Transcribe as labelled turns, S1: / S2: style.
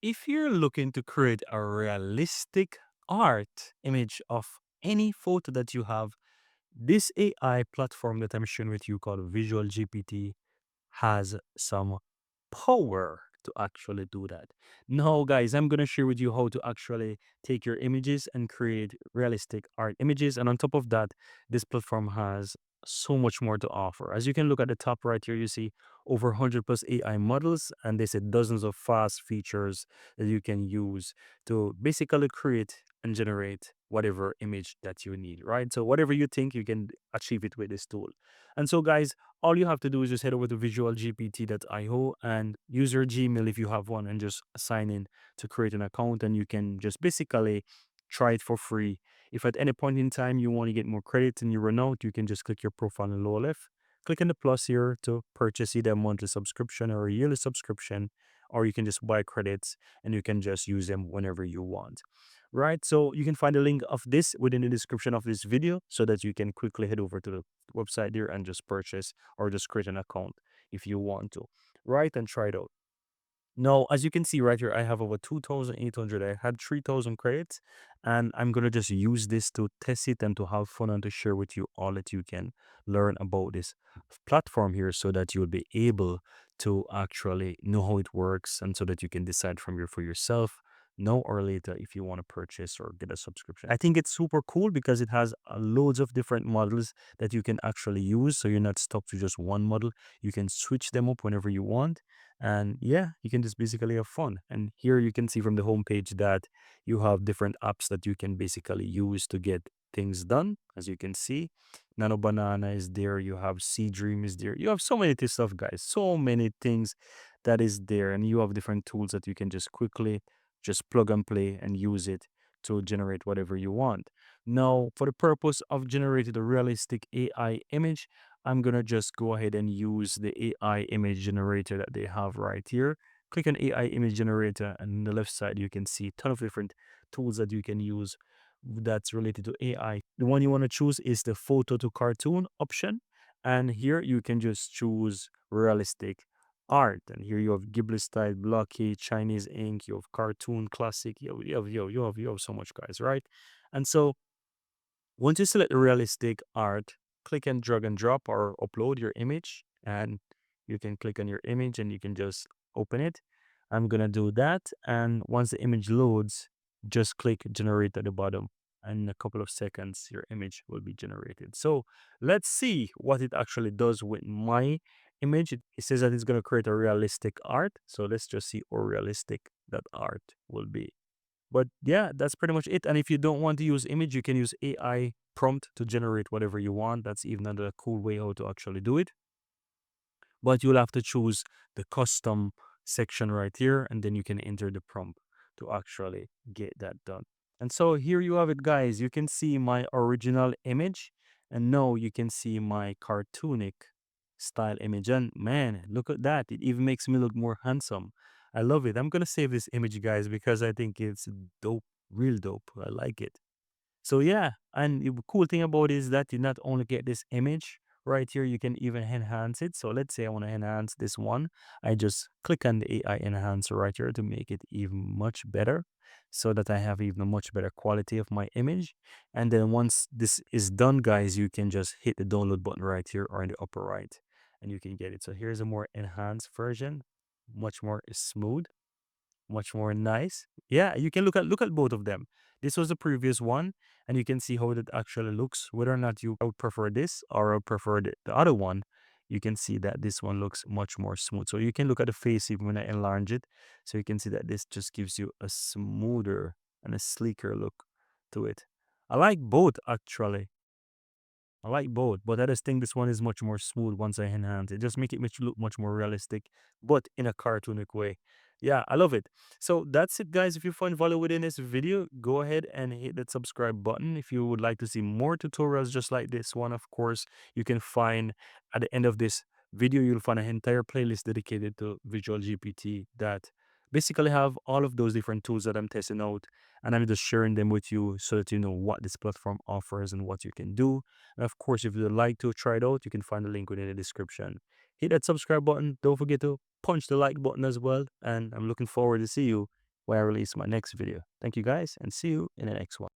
S1: If you're looking to create a realistic art image of any photo that you have, this AI platform that I'm sharing with you called VisualGPT has some power to actually do that. Now, guys, I'm going to share with you how to actually take your images and create realistic art images. And on top of that, this platform has so much more to offer. As you can look at the top right here, you see over 100 plus AI models, and they said dozens of fast features that you can use to basically create and generate whatever image that you need, right? So whatever you think, you can achieve it with this tool. And so, guys, all you have to do is just head over to visualgpt.io and use your Gmail if you have one and just sign in to create an account. And you can just basically try it for free. If at any point in time you want to get more credits and you run out, you can just click your profile in the lower left. Click on the plus here to purchase either a monthly subscription or a yearly subscription, or you can just buy credits and you can just use them whenever you want. Right, so you can find a link of this within the description of this video so that you can quickly head over to the website there and just purchase or just create an account if you want to, right? And try it out. Now, as you can see right here, I have over 2,800. I had 3,000 credits, and I'm going to just use this to test it and to have fun and to share with you all that you can learn about this platform here so that you'll be able to actually know how it works and so that you can decide for yourself now or later if you want to purchase or get a subscription. I think it's super cool because it has loads of different models that you can actually use. So you're not stuck to just one model. You can switch them up whenever you want, and yeah, you can just basically have fun. And here you can see from the homepage that you have different apps that you can basically use to get things done. As you can see, Nano Banana is there. You have Sea Dream is there. You have so many stuff, guys. So many things that is there. And you have different tools that you can just quickly just plug and play and use it to generate whatever you want. Now, for the purpose of generating a realistic AI image, I'm going to just go ahead and use the AI image generator that they have right here. Click on AI image generator, and on the left side, you can see a ton of different tools that you can use that's related to AI. The one you want to choose is the photo to cartoon option. And here you can just choose realistic art. And here you have Ghibli style, blocky, Chinese ink, you have cartoon, classic, you have so much, guys, right? And so once you select the realistic art, click and drag and drop or upload your image, and you can click on your image and you can just open it. I'm gonna do that, and once the image loads, just click generate at the bottom, and in a couple of seconds your image will be generated. So let's see what it actually does with my image. It says that it's gonna create a realistic art, so let's just see how realistic that art will be. But yeah, that's pretty much it. And if you don't want to use image, you can use AI prompt to generate whatever you want. That's even another cool way how to actually do it. But you'll have to choose the custom section right here, and then you can enter the prompt to actually get that done. And so here you have it, guys. You can see my original image, and now you can see my cartoonic style image. And man, look at that. It even makes me look more handsome. I love it. I'm going to save this image, guys, because I think it's dope, real dope. I like it. So yeah, and the cool thing about it is that you not only get this image right here, you can even enhance it. So let's say I want to enhance this one. I just click on the AI enhancer right here to make it even much better so that I have even a much better quality of my image. And then once this is done, guys, you can just hit the download button right here or in the upper right and you can get it. So here's a more enhanced version, much more smooth, much more nice. Yeah, you can look at both of them. This was the previous one, and you can see how it actually looks. Whether or not you I would prefer this or I would prefer the other one, you can see that this one looks much more smooth. So you can look at the face even when I enlarge it. So you can see that this just gives you a smoother and a sleeker look to it. I like both actually. I like both, but I just think this one is much more smooth once I enhance it. Just make it look much more realistic, but in a cartoonic way. Yeah, I love it. So that's it, guys. If you find value within this video, go ahead and hit that subscribe button. If you would like to see more tutorials just like this one, of course, you can find at the end of this video, you'll find an entire playlist dedicated to Visual GPT that basically have all of those different tools that I'm testing out, and I'm just sharing them with you so that you know what this platform offers and what you can do. And of course, if you'd like to try it out, you can find the link within the description. Hit that subscribe button. Don't forget to punch the like button as well. And I'm looking forward to see you where I release my next video. Thank you guys and see you in the next one.